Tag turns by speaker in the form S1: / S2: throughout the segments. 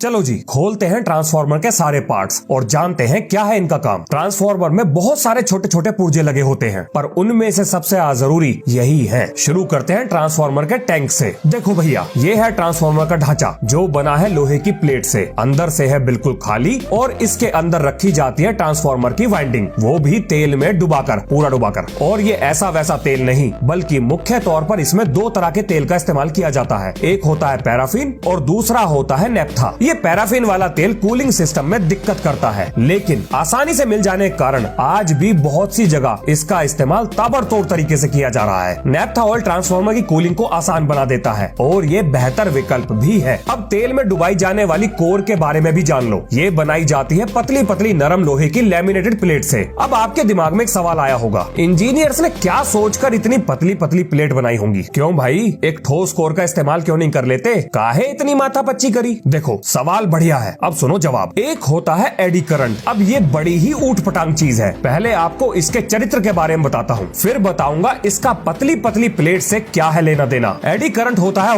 S1: चलो जी, खोलते हैं ट्रांसफार्मर के सारे पार्ट्स और जानते हैं क्या है इनका काम। ट्रांसफार्मर में बहुत सारे छोटे छोटे पुर्जे लगे होते हैं, पर उनमें से सबसे जरूरी यही है। शुरू करते हैं ट्रांसफार्मर के टैंक से। देखो भैया, ये है ट्रांसफार्मर का ढांचा जो बना है लोहे की प्लेट से। अंदर से है बिल्कुल खाली और इसके अंदर रखी जाती है ट्रांसफार्मर की वाइंडिंग, वो भी तेल में डुबाकर, पूरा डुबाकर। और ये ऐसा वैसा तेल नहीं, बल्कि मुख्य तौर पर इसमें दो तरह के तेल का इस्तेमाल किया जाता है। एक होता है पैराफिन और दूसरा होता है नेफ्था। ये पैराफिन वाला तेल कूलिंग सिस्टम में दिक्कत करता है, लेकिन आसानी से मिल जाने के कारण आज भी बहुत सी जगह इसका इस्तेमाल ताबड़तोड़ तरीके से किया जा रहा है। नेफ्था ऑयल ट्रांसफार्मर की कूलिंग को आसान बना देता है और ये बेहतर विकल्प भी है। अब तेल में डुबाई जाने वाली कोर के बारे में भी जान लो। ये बनाई जाती है पतली पतली नरम लोहे की लैमिनेटेड प्लेट से। अब आपके दिमाग में एक सवाल आया होगा, इंजीनियर्स ने क्या सोचकर इतनी पतली पतली प्लेट बनाई होंगी? क्यों भाई, एक ठोस कोर का इस्तेमाल क्यों नहीं कर लेते? काहे इतनी माथापच्ची करी? देखो, सवाल बढ़िया है, अब सुनो जवाब। एक होता है एडी करंट। अब ये बड़ी ही ऊट पटांग चीज है। पहले आपको इसके चरित्र के बारे में बताता हूँ, फिर बताऊंगा इसका पतली पतली प्लेट से क्या है लेना देना। एडी करंट होता है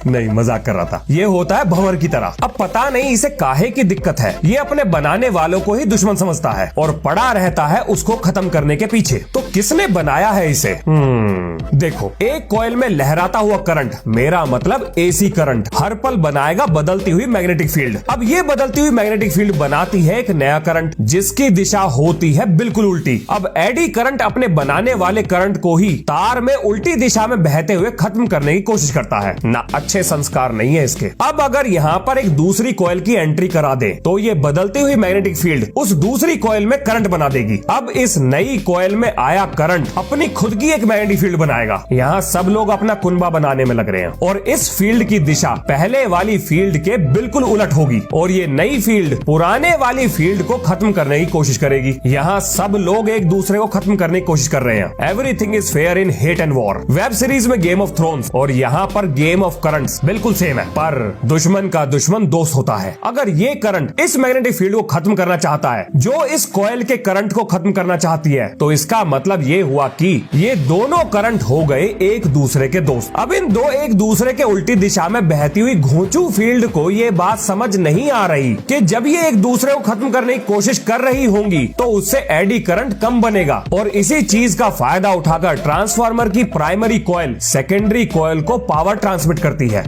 S1: नहीं, मजाक कर रहा था। ये होता है भंवर की तरह। अब पता नहीं इसे काहे की दिक्कत है, ये अपने बनाने वालों को ही दुश्मन समझता है और पड़ा रहता है उसको खत्म करने के पीछे। तो किसने बनाया है इसे? देखो, एक कॉइल में लहराता हुआ करंट, मेरा मतलब एसी करंट, हर पल बनाएगा बदलती हुई मैग्नेटिक फील्ड। अब ये बदलती हुई मैग्नेटिक फील्ड बनाती है एक नया करंट जिसकी दिशा होती है बिल्कुल उल्टी। अब एडी करंट अपने बनाने वाले करंट को ही तार में उल्टी दिशा में बहते हुए खत्म करने की कोशिश करता है ना। अच्छे संस्कार नहीं है इसके। अब अगर यहाँ पर एक दूसरी कॉइल की एंट्री करा दे तो ये बदलती हुई मैग्नेटिक फील्ड उस दूसरी कॉइल में करंट बना देगी। अब इस नई कॉइल में आया करंट अपनी खुद की एक मैग्नेटिक फील्ड बनाएगा। यहाँ सब लोग अपना कुनबा बनाने में लग रहे हैं और इस फील्ड की दिशा पहले वाली फील्ड के बिल्कुल उलट होगी और ये नई फील्ड पुराने वाली फील्ड को खत्म करने की कोशिश करेगी। यहाँ सब लोग एक दूसरे को खत्म करने की कोशिश कर रहे हैं। Everything is fair in hate and war. Web series में गेम ऑफ थ्रोन्स और यहाँ पर गेम ऑफ करंट्स बिल्कुल सेम है, पर दुश्मन का दुश्मन दोस्त होता है। अगर ये करंट इस मैग्नेटिक फील्ड को खत्म करना चाहता है जो इस कॉइल के करंट को खत्म करना चाहती है, तो इसका मतलब ये हुआ कि ये दोनों करंट हो गए एक दूसरे के दोस्त। अब इन दो एक दूसरे के उल्टी दिशा में बहती हुई घोंचू फील्ड को ये बात समझ नहीं आ रही कि जब ये एक दूसरे को खत्म करने की कोशिश कर रही होंगी तो उससे एडी करंट कम बनेगा और इसी चीज का फायदा उठाकर ट्रांसफार्मर की प्राइमरी कॉइल सेकेंडरी कॉइल को पावर ट्रांसमिट करती है।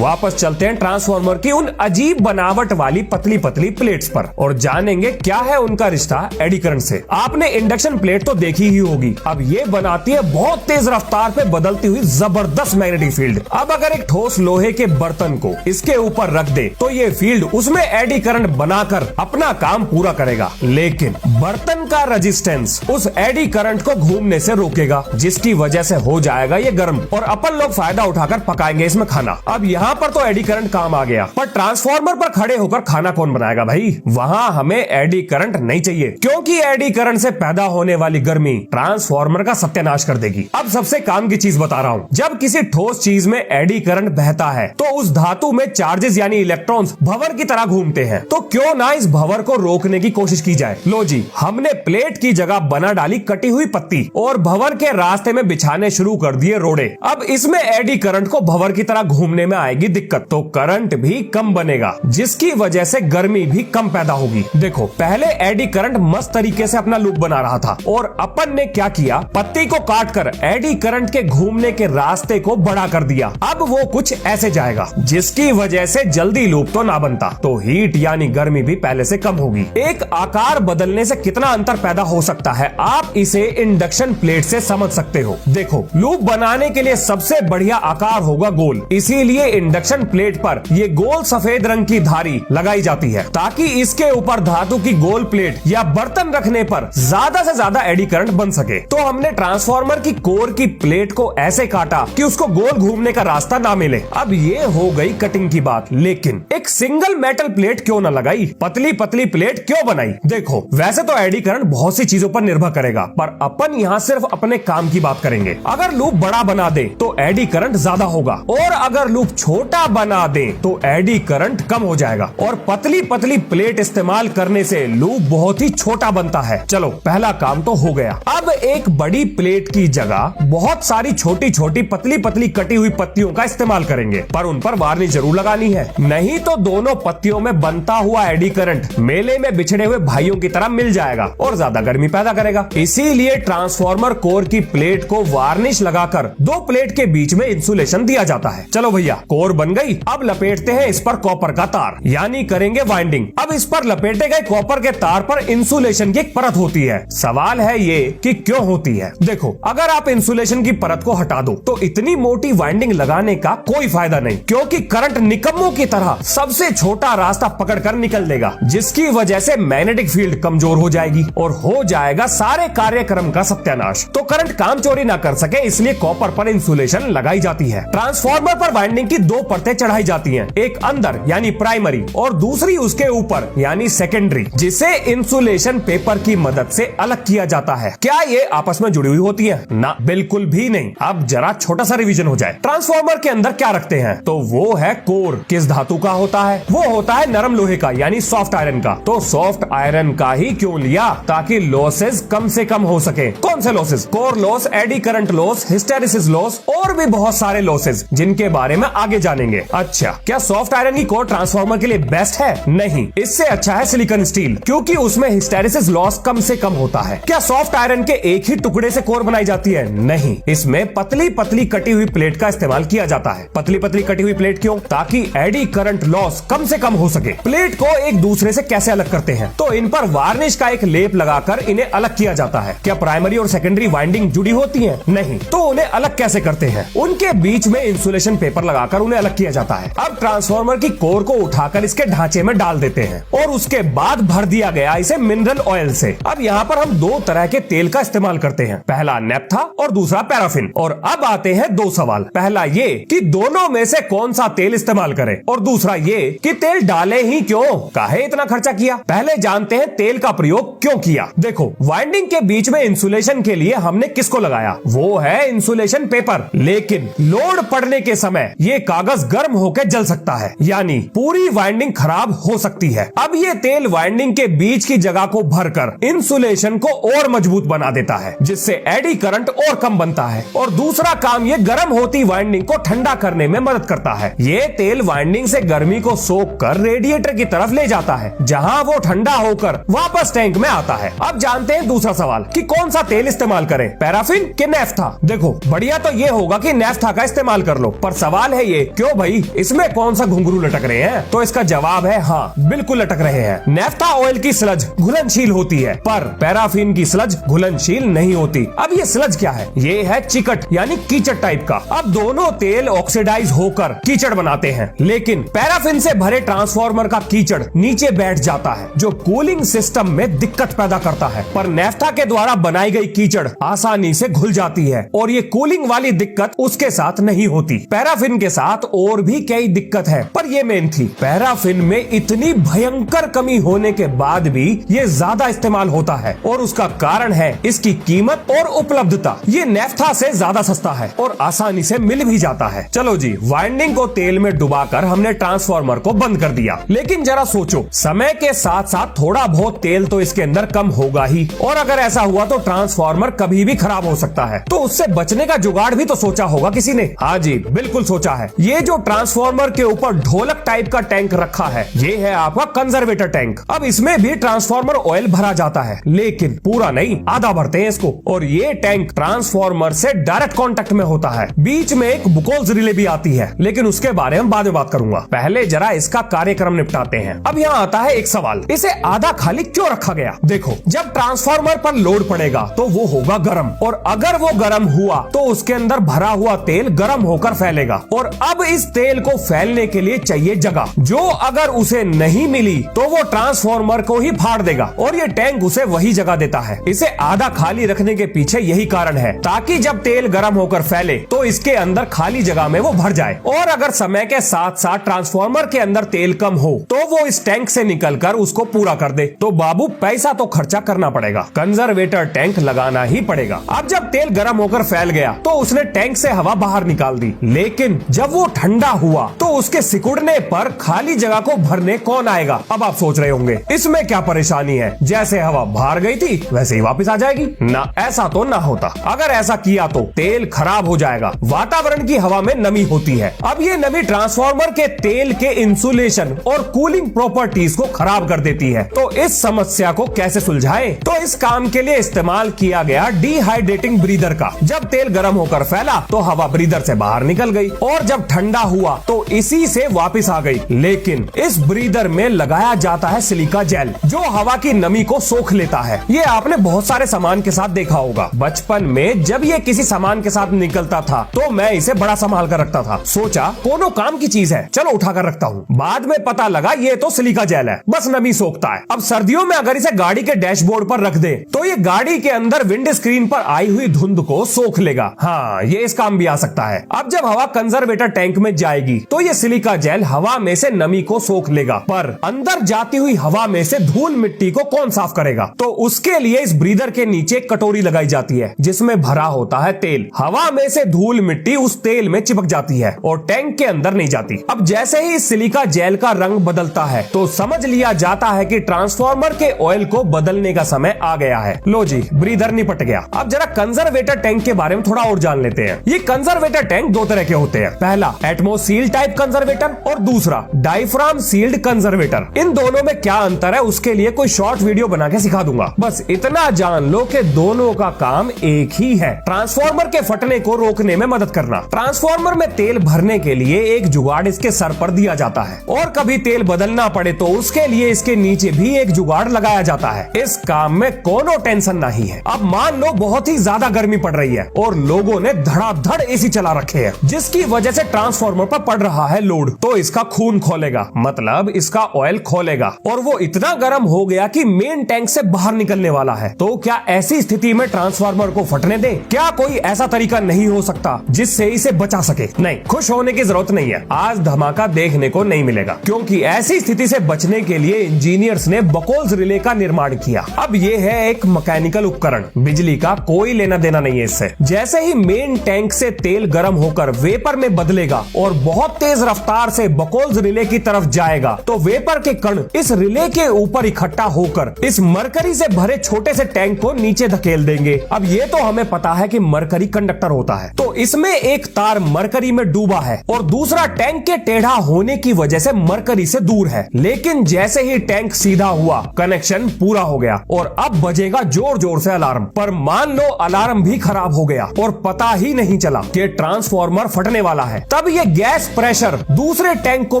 S1: वापस चलते हैं ट्रांसफार्मर की उन अजीब बनावट वाली पतली पतली प्लेट्स पर और जानेंगे क्या है उनका रिश्ता एडी करंट से। आपने इंडक्शन प्लेट तो देखी ही होगी। अब ये बनाती है बहुत तेज रफ्तार पे बदलती हुई जबरदस्त मैग्नेटिक फील्ड। अब अगर एक ठोस लोहे के बर्तन को इसके ऊपर रख दे तो ये फील्ड उसमें एडी करंट बनाकर अपना काम पूरा करेगा, लेकिन बर्तन का रेजिस्टेंस उस एडी करंट को घूमने से रोकेगा, जिसकी वजह से हो जाएगा ये गर्म और अपन लोग फायदा उठाकर पकाएंगे इसमें खाना। अब यहाँ पर तो एडी करंट काम आ गया, पर ट्रांसफार्मर पर खड़े होकर खाना कौन बनाएगा भाई? वहाँ हमें एडी करंट नहीं चाहिए, क्योंकि एडी करंट से पैदा होने वाली गर्मी ट्रांसफार्मर का सत्यानाश कर देगी। अब सबसे काम की चीज बता रहा हूँ, जब किसी ठोस चीज में एडी करंट बहता है तो उस धातु में चार्जेस यानी इलेक्ट्रॉन्स भंवर की तरह घूमते हैं। तो क्यों ना इस भंवर को रोकने की कोशिश की जाए। लो जी, हमने प्लेट की जगह बना डाली कटी हुई पत्ती और भंवर के रास्ते में बिछाने शुरू कर दिए रोड़े। अब इसमें एडी करंट को भंवर की तरह घूमने में आएगी दिक्कत, तो करंट भी कम बनेगा, जिसकी वजह से गर्मी भी कम पैदा होगी। देखो, पहले एडी करंट मस्त तरीके से अपना लूप बना रहा था और अपन ने क्या किया, पत्ती को काटकर एडी करंट के घूमने के रास्ते को बड़ा कर दिया। अब वो कुछ ऐसे जाएगा, जिसकी वजह से जल्दी लूप तो ना बनता, तो हीट यानी गर्मी भी पहले से कम होगी। एक आकार बदलने से कितना अंतर पैदा हो सकता है आप इसे इंडक्शन प्लेट से समझ सकते हो। देखो, लूप बनाने के लिए सबसे बढ़िया आकार होगा गोल, इसीलिए इंडक्शन प्लेट पर ये गोल सफेद रंग की धारी लगाई जाती है ताकि इसके ऊपर धातु की गोल प्लेट या बर्तन रखने पर ज्यादा से ज्यादा एडी करंट बन सके। तो हमने ट्रांसफार्मर की कोर की प्लेट को ऐसे काटा कि उसको गोल घूमने का रास्ता ना मिले। अब ये हो गई कटिंग की बात, लेकिन एक सिंगल मेटल प्लेट क्यों ना लगाई, पतली पतली प्लेट क्यों बनाई? देखो, वैसे तो एडी करंट बहुत सी चीजों पर निर्भर करेगा, पर अपन यहाँ सिर्फ अपने काम की बात करेंगे। अगर लूप बड़ा बना दे तो एडी करंट ज्यादा होगा और अगर लूप छोटा बना दे तो एडी करंट कम हो जाएगा और पतली पतली प्लेट इस्तेमाल करने से लूप बहुत ही छोटा बनता है। चलो, पहला काम तो हो गया। अब एक बड़ी प्लेट की जगह बहुत सारी छोटी छोटी पतली पतली कटी हुई पत्तियों का इस्तेमाल करेंगे, पर उन पर पर वार्निश जरूर लगानी है, नहीं तो दोनों पत्तियों में बनता हुआ एडी करंट मेले में बिछड़े हुए भाइयों की तरह मिल जाएगा और ज्यादा गर्मी पैदा करेगा। इसीलिए ट्रांसफार्मर कोर की प्लेट को वार्निश लगाकर दो प्लेट के बीच में इंसुलेशन दिया जाता है। चलो भैया, कोर बन गई, अब लपेटते हैं इस पर कॉपर का तार, यानी करेंगे वाइंडिंग। अब इस पर लपेटे गए कॉपर के तार पर इंसुलेशन की एक परत होती है। सवाल है ये कि क्यों होती है। देखो, अगर आप इंसुलेशन की परत को हटा दो तो इतनी मोटी वाइंडिंग लगाने का कोई फायदा नहीं, क्योंकि करंट निकम्मों की तरह सबसे छोटा रास्ता पकड़कर निकल देगा, जिसकी वजह से मैग्नेटिक फील्ड कमजोर हो जाएगी और हो जाएगा सारे कार्यक्रम का सत्यानाश। तो करंट काम चोरी ना कर सके, इसलिए कॉपर पर इंसुलेशन लगाई जाती है। ट्रांसफार्मर पर वाइंडिंग की दो परतें चढ़ाई जाती हैं, एक अंदर यानी प्राइमरी और दूसरी उसके ऊपर यानी सेकेंडरी, जिसे इंसुलेशन पेपर की मदद से अलग किया जाता है। क्या ये आपस में जुड़ी हुई होती है? ना, बिल्कुल भी नहीं। अब जरा छोटा सा रिवीजन हो जाए। ट्रांसफार्मर के अंदर क्या रखते हैं? तो वो है कोर। किस धातु का होता है? वो होता है नरम लोहे का यानी सॉफ्ट आयरन का। तो सॉफ्ट आयरन का ही क्यों लिया? ताकि लॉसेस कम से कम हो सके। कौन से losses? Core loss, eddy current loss, hysteresis loss और भी बहुत सारे लॉसेस, जिनके बारे में आगे जानेंगे। अच्छा, क्या सॉफ्ट आयरन की कोर ट्रांसफार्मर के लिए बेस्ट है? नहीं, इससे अच्छा है सिलिकॉन स्टील, क्योंकि उसमें हिस्टेरिसिस लॉस कम से कम होता है। क्या सॉफ्ट आयरन के एक ही टुकड़े से कोर बनाई जाती है? नहीं, इसमें पतली पतली कटी हुई प्लेट का इस्तेमाल किया जाता है। पतली पतली कटी हुई प्लेट क्यों? ताकि एडी करंट लॉस कम से कम हो सके। प्लेट को एक दूसरे से कैसे अलग करते हैं? तो इन पर वार्निश का एक लेप लगाकर इन्हें अलग किया जाता है। क्या प्राइमरी और सेकेंडरी वाइंडिंग जुड़ी होती है? नहीं। तो उन्हें अलग कैसे करते हैं? उनके बीच में इंसुलेशन पेपर लगाकर उन्हें अलग किया जाता है। अब ट्रांसफार्मर की कोर को उठाकर इसके ढांचे में डाल देते हैं और उसके बाद भर दिया गया इसे मिनरल ऑयल से। अब यहाँ पर हम दो तरह के तेल का इस्तेमाल करते हैं, पहला नेप्था और दूसरा पैराफिन। और अब आते हैं दो सवाल। पहला ये कि दोनों में से कौन सा तेल इस्तेमाल करें, और दूसरा ये कि तेल डाले ही क्यों, काहे इतना खर्चा किया। पहले जानते हैं तेल का प्रयोग क्यों किया। देखो, वाइंडिंग के बीच में इंसुलेशन के लिए हमने किसको लगाया? वो है इंसुलेशन पेपर। लेकिन लोड पड़ने के समय ये कागज गर्म होकर जल सकता है, यानी पूरी वाइंडिंग खराब हो सकती है। अब ये तेल वाइंडिंग के बीच की जगह को भरकर इंसुलेशन को और मजबूत बना देता है, जिससे एडी करंट और कम बनता है। और दूसरा काम, ये गर्म होती वाइंडिंग को ठंडा करने में मदद करता है। ये तेल वाइंडिंग से गर्मी को सोख कर रेडिएटर की तरफ ले जाता है, जहां वो ठंडा होकर वापस टैंक में आता है। अब जानते हैं दूसरा सवाल कि कौन सा तेल इस्तेमाल करें, पैराफिन कि नेफ्था। देखो, बढ़िया तो ये होगा कि नेफ्था का इस्तेमाल कर लो, पर सवाल है ये, क्यों भाई, इसमें कौन सा घुंघरू लटक रहे हैं? तो इसका जवाब है हाँ, बिल्कुल लटक रहे हैं। नेफ्था ऑयल की स्लज घुलनशील होती है, पर पैराफिन की स्लज घुलनशील नहीं होती। अब ये स्लज क्या है? ये है चिकट यानी कीचड़ टाइप का। अब दोनों तेल ऑक्सीडाइज होकर कीचड़ बनाते हैं, लेकिन पैराफिन से भरे ट्रांसफार्मर का कीचड़ नीचे बैठ जाता है, जो कूलिंग सिस्टम में दिक्कत पैदा करता है। पर नेफ्था के द्वारा बनाई गई कीचड़ आसानी से घुल जाती है और ये कूलिंग वाली दिक्कत उसके साथ नहीं होती। पैराफिन के साथ और भी कई दिक्कत है, पर ये मेन थी। पैराफिन में इतनी भयंकर कमी होने के बाद भी ये ज्यादा इस्तेमाल होता है, और उसका कारण है इसकी कीमत और उपलब्धता। ये नेफ्था से ज्यादा सस्ता है और आसानी से मिल भी जाता है। चलो जी, वाइंडिंग को तेल में डुबाकर हमने ट्रांसफार्मर को बंद कर दिया, लेकिन जरा सोचो, समय के साथ साथ थोड़ा बहुत तेल तो इसके अंदर कम होगा ही, और अगर ऐसा हुआ तो ट्रांसफार्मर कभी भी खराब हो सकता है। तो उससे बचने का जुगाड़ भी तो सोचा होगा किसी ने। हाँ जी, बिल्कुल सोचा है। ये जो ट्रांसफार्मर के ऊपर ढोलक टाइप का टैंक रखा है, ये है आपका कंजर्वेटर टैंक। अब इसमें भी ट्रांसफार्मर ऑयल भरा जाता है, लेकिन पूरा नहीं, आधा भरते हैं इसको। और ये टैंक ट्रांसफार्मर से डायरेक्ट कांटेक्ट में होता है। बीच में एक बुकोल्स रिले भी आती है, लेकिन उसके बारे में बाद में बात करूंगा। पहले जरा इसका कार्यक्रम निपटाते हैं। अब यहाँ आता है एक सवाल, इसे आधा खाली क्यों रखा गया? देखो, जब ट्रांसफार्मर पर लोड पड़ेगा तो वो होगा गर्म, और अगर वो गर्म हुआ तो उसके अंदर भरा हुआ तेल गर्म होकर फैलेगा, और अब इस तेल को फैलने के लिए चाहिए जगह, जो अगर उसे नहीं मिली तो वो ट्रांसफार्मर को ही फाड़ देगा, और ये टैंक उसे वही जगह देता है। इसे आधा खाली रखने के पीछे यही कारण है, ताकि जब तेल गर्म होकर फैले तो इसके अंदर खाली जगह में वो भर जाए। और अगर समय के साथ साथ ट्रांसफार्मर के अंदर तेल कम हो तो वो इस टैंक से निकलकर उसको पूरा कर दे। तो बाबू, पैसा तो खर्चा करना पड़ेगा, कंजर्वेटर टैंक लगाना ही पड़ेगा। अब जब तेल गर्म होकर फैल गया तो उसने टैंक से हवा बाहर निकाल दी, लेकिन जब वो ठंडा हुआ तो उसके सिकुड़ने पर खाली जगह को भरने कौन आएगा? अब आप सोच रहे होंगे इसमें क्या परेशानी है, जैसे हवा बाहर गई थी वैसे ही वापस आ जाएगी। ना, ऐसा तो ना होता। अगर ऐसा किया तो तेल खराब हो जाएगा। वातावरण की हवा में नमी होती है। अब ये नमी ट्रांसफार्मर के तेल के इंसुलेशन और कूलिंग प्रॉपर्टीज को खराब कर देती है। तो इस समस्या को कैसे सुलझाएं? तो इस काम के लिए इस्तेमाल किया गया डिहाइड्रेटिंग ब्रीदर का। जब तेल गर्म होकर फैला तो हवा ब्रीदर से बाहर निकल गई और जब ठंडा हुआ तो इसी से वापस आ गई। लेकिन इस ब्रीदर में लगाया जाता है सिलिका जेल जो हवा की नमी को सोख लेता है। ये आपने बहुत सारे सामान के साथ देखा होगा। बचपन में जब ये किसी सामान के साथ निकलता था तो मैं इसे बड़ा संभाल कर रखता था। सोचा कोनो काम की चीज है, चलो उठा कर रखता हूँ। बाद में पता लगा ये तो सिलिका जेल है, बस नमी सोखता है। अब सर्दियों में अगर इसे गाड़ी के डैशबोर्ड पर रख दे तो ये गाड़ी के अंदर विंड स्क्रीन पर आई हुई धुंध को सोख लेगा। हाँ, ये इस काम भी आ सकता है। अब जब हवा कंजर्वेटर टैंक में जाएगी तो ये सिलिका जेल हवा में से नमी को सोख लेगा, पर अंदर जाती हुई हवा में से धूल मिट्टी को कौन साफ करेगा? तो उसके लिए इस ब्रीदर के नीचे कटोरी लगाई जाती है जिसमें भरा होता है तेल। हवा में से धूल मिट्टी उस तेल में चिपक जाती है और टैंक के अंदर नहीं जाती। अब जैसे ही सिलिका जेल का रंग बदलता है तो समझ लिया जाता है कि ट्रांसफार्मर के ऑयल को बदलने का समय आ गया है। लो जी, ब्रीदर निपट गया। अब जरा कंजर्वेटर टैंक के बारे में थोड़ा और जान लेते हैं। ये कंजर्वेटर टैंक दो तरह के होते हैं। पहला एटमोसील टाइप कंजर्वेटर और दूसरा डायफ्राम सील्ड कंजर्वेटर। इन दोनों में क्या अंतर है उसके लिए कोई शॉर्ट वीडियो बना के सिखा दूंगा। बस इतना जान लो कि दोनों का काम एक ही है, ट्रांसफार्मर के फटने को रोकने में मदद करना। ट्रांसफार्मर में तेल भरने के लिए एक जुगाड़ इसके सर पर दिया जाता है और कभी तेल बदलना पड़े तो उसके लिए इसके नीचे भी एक जुगाड़ लगाया जाता है। इस काम में कोनो टेंशन नहीं है। अब मान लो बहुत ही ज्यादा गर्मी पड़ रही है और लोगों ने धड़ाधड़ एसी चला रखे हैं जिसकी वजह से ट्रांसफार्मर पर पड़ रहा है लोड। तो इसका खून खोलेगा, मतलब इसका ऑयल खोलेगा और वो इतना गर्म हो गया कि मेन टैंक से बाहर निकलने वाला है। तो क्या ऐसी स्थिति में ट्रांसफार्मर को फटने दें? क्या कोई ऐसा तरीका नहीं हो सकता जिससे इसे बचा सके? नहीं, खुश होने की जरूरत नहीं है। आज धमाका देखने को नहीं मिलेगा क्योंकि ऐसी स्थिति से बचने के लिए इंजीनियर्स ने बकोल्स रिले का निर्माण किया। अब ये है एक मैकेनिकल उपकरण, बिजली का कोई लेना देना नहीं है इससे। जैसे ही मेन टैंक से तेल गर्म होकर वेपर में बदलेगा और बहुत तेज रफ्तार से बकोल्स रिले की तरफ जाएगा तो वेपर के कण इस रिले के ऊपर इकट्ठा होकर इस मरकरी से भरे छोटे से टैंक को नीचे धकेल देंगे। अब ये तो हमें पता है कि मरकरी कंडक्टर होता है, तो इसमें एक तार मरकरी में डूबा है और दूसरा टैंक के टेढ़ा होने की वजह से मरकरी से दूर है। लेकिन जैसे ही टैंक सीधा हुआ कनेक्शन पूरा हो गया और अब बजेगा जोर जोर से अलार्म। पर मान लो अलार्म भी खराब हो गया और पता ही नहीं चला कि ट्रांसफार्मर फटने वाला है। तब ये गैस प्रेशर दूसरे टैंक को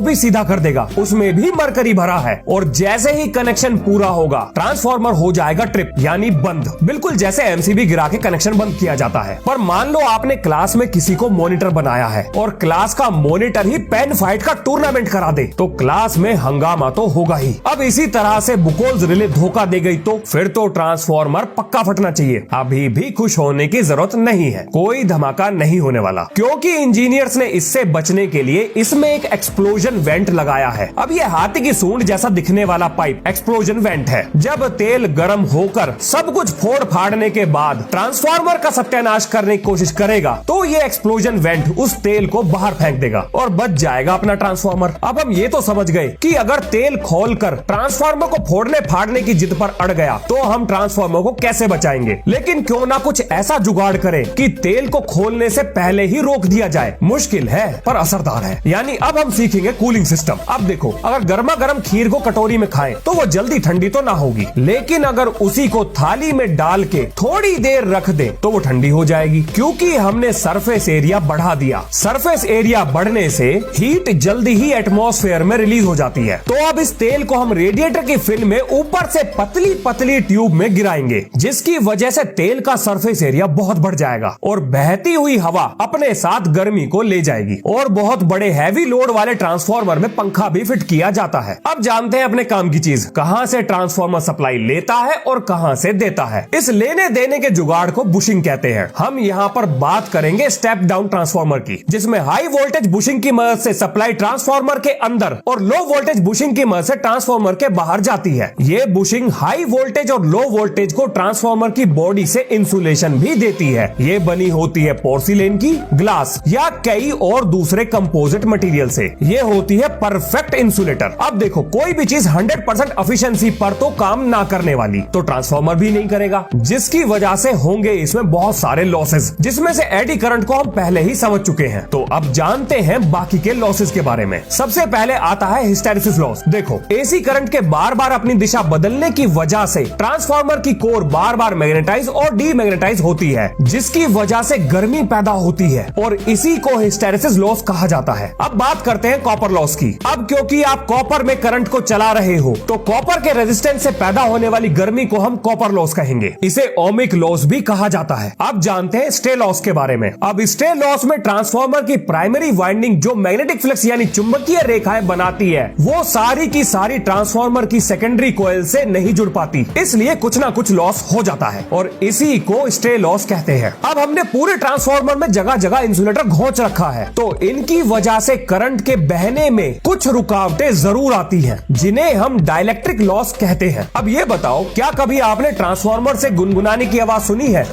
S1: भी सीधा कर देगा, उसमें भी मरकरी भरा है और जैसे ही कनेक्शन पूरा होगा ट्रांसफार्मर हो जाएगा ट्रिप यानी बंद, बिल्कुल जैसे एमसीबी गिरा के कनेक्शन बंद किया जाता है। पर मान लो आपने क्लास में किसी को मॉनिटर बनाया है और क्लास का मॉनिटर ही पेन फाइट का टूर्नामेंट करा दे तो क्लास में हंगामा तो होगा ही। अब इसी तरह से बुकोल्स रिले धोखा दे गई तो फिर तो ट्रांसफार्मर पक्का फटना चाहिए। अभी भी खुश होने की जरूरत नहीं है, कोई धमाका नहीं होने वाला क्योंकि इंजीनियर्स ने इससे बचने के लिए इसमें एक एक्सप्लोजन वेंट लगाया है। अब ये हाथी की सूंड जैसा दिखने वाला पाइप एक्सप्लोजन वेंट है। जब तेल गर्म होकर सब कुछ फोड़ फाड़ने के बाद ट्रांसफार्मर का सत्यानाश करने की कोशिश करेगा तो ये एक्सप्लोजन वेंट उस तेल को बाहर फेंक देगा और बच जाएगा अपना ट्रांसफार्मर। अब हम ये तो समझ गए कि अगर तेल खोलकर ट्रांसफार्मर को फोड़ने फाड़ने की जिद पर अड़ गया तो हम ट्रांसफार्मर को कैसे बचाएंगे। लेकिन क्यों ना कुछ ऐसा जुगाड़ करें कि तेल को खोलने से पहले ही रोक दिया जाए। मुश्किल है पर असरदार है। यानी अब हम सीखेंगे कूलिंग सिस्टम। अब देखो, अगर गर्मा गर्म खीर को कटोरी में खाएं तो वो जल्दी ठंडी तो ना होगी, लेकिन अगर उसी को थाली में डाल के थोड़ी देर रख दे तो वो ठंडी हो जाएगी क्योंकि हमने सरफेस एरिया बढ़ा दिया। सरफेस एरिया बढ़ने से हीट जल्दी ही एटमॉस्फेयर में रिलीज हो जाती है। तो अब इस तेल को हम रेडिएटर की फिल्म में ऊपर से पतली पतली ट्यूब में गिराएंगे जिसकी वजह से तेल का सरफेस एरिया बहुत बढ़ जाएगा और बहती हुई हवा अपने साथ गर्मी को ले जाएगी। और बहुत बड़े हैवी लोड वाले ट्रांसफार्मर में पंखा भी फिट किया जाता है। अब जानते हैं अपने काम की चीज, कहां से ट्रांसफार्मर सप्लाई लेता है और कहां से देता है। इस लेने देने के जुगाड़ को बुशिंग कहते हैं। हम यहाँ पर बात करेंगे स्टेप डाउन ट्रांसफार्मर की, जिसमें हाई वोल्टेज बुशिंग की मदद से सप्लाई ट्रांसफार्मर के अंदर और लो वोल्टेज बुशिंग की मदद से ट्रांसफार्मर के बाहर जाती है। ये बुशिंग हाई वोल्टेज और लो वोल्टेज को ट्रांसफार्मर की बॉडी से इंसुलेशन भी देती है। ये बनी होती है पोर्सिलेन की, ग्लास या कई और दूसरे कंपोजिट मटेरियल से। ये होती है परफेक्ट इंसुलेटर। अब देखो, कोई भी चीज 100% एफिशिएंसी पर तो काम ना करने वाली तो ट्रांसफार्मर भी नहीं करेगा, जिसकी वजह से होंगे इसमें बहुत सारे लॉसेस, जिसमें से एडी करंट को हम पहले ही समझ चुके हैं। तो अब जान जानते हैं बाकी के लॉसेस के बारे में। सबसे पहले आता है हिस्टैरिसीस लॉस। देखो, एसी करंट के बार बार अपनी दिशा बदलने की वजह से ट्रांसफार्मर की कोर बार बार मैग्नेटाइज और डीमैग्नेटाइज होती है, जिसकी वजह से गर्मी पैदा होती है और इसी को हिस्टैरिसीस लॉस कहा जाता है। अब बात करते हैं कॉपर लॉस की। अब क्योंकि आप कॉपर में करंट को चला रहे हो, तो कॉपर के रेजिस्टेंस से पैदा होने वाली गर्मी को हम कॉपर लॉस कहेंगे। इसे ओमिक लॉस भी कहा जाता है। अब जानते हैं स्टे लॉस के बारे में। अब स्टे लॉस में ट्रांसफार्मर की प्राइमरी वाइंडिंग जो मैग्नेटिक फ्लक्स यानी चुंबकीय रेखाएं बनाती है, वो सारी की सारी ट्रांसफार्मर की सेकेंडरी कॉइल से नहीं जुड़ पाती, इसलिए कुछ ना कुछ लॉस हो जाता है और इसी को स्टे लॉस कहते हैं। अब हमने पूरे ट्रांसफार्मर में जगह जगह इंसुलेटर घोंच रखा है, तो इनकी वजह से करंट के बहने में कुछ रुकावटें जरूर आती हैं, जिन्हें हम डाइलेक्ट्रिक लॉस कहते हैं। अब ये बताओ, क्या कभी आपने ट्रांसफार्मर से गुनगुनाने की आवाज सुनी है?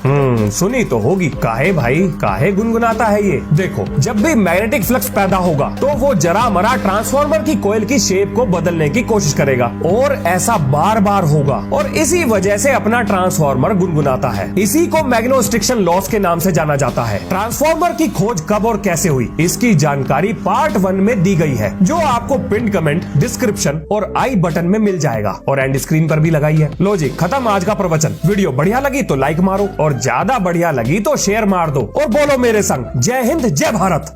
S1: सुनी तो होगी। काहे भाई, काहे गुनगुनाता है ये? देखो, जब भी मैग्नेटिक फ्लक्स पैदा होगा तो वो जरा मरा ट्रांसफार्मर की कोयल की शेप को बदलने की कोशिश करेगा और ऐसा बार बार होगा और इसी वजह से अपना ट्रांसफार्मर गुनगुनाता है। इसी को मैग्नेटोस्ट्रिक्शन लॉस के नाम से जाना जाता है। ट्रांसफार्मर की खोज कब और कैसे हुई, इसकी जानकारी पार्ट 1 में दी गई है, जो आपको पिन कमेंट, डिस्क्रिप्शन और आई बटन में मिल जाएगा और एंड स्क्रीन पर भी लगाई है। लो जी, खत्म आज का प्रवचन। वीडियो बढ़िया लगी तो लाइक मारो और ज्यादा बढ़िया लगी तो शेयर मार दो और बोलो मेरे संग, जय हिंद जय भारत।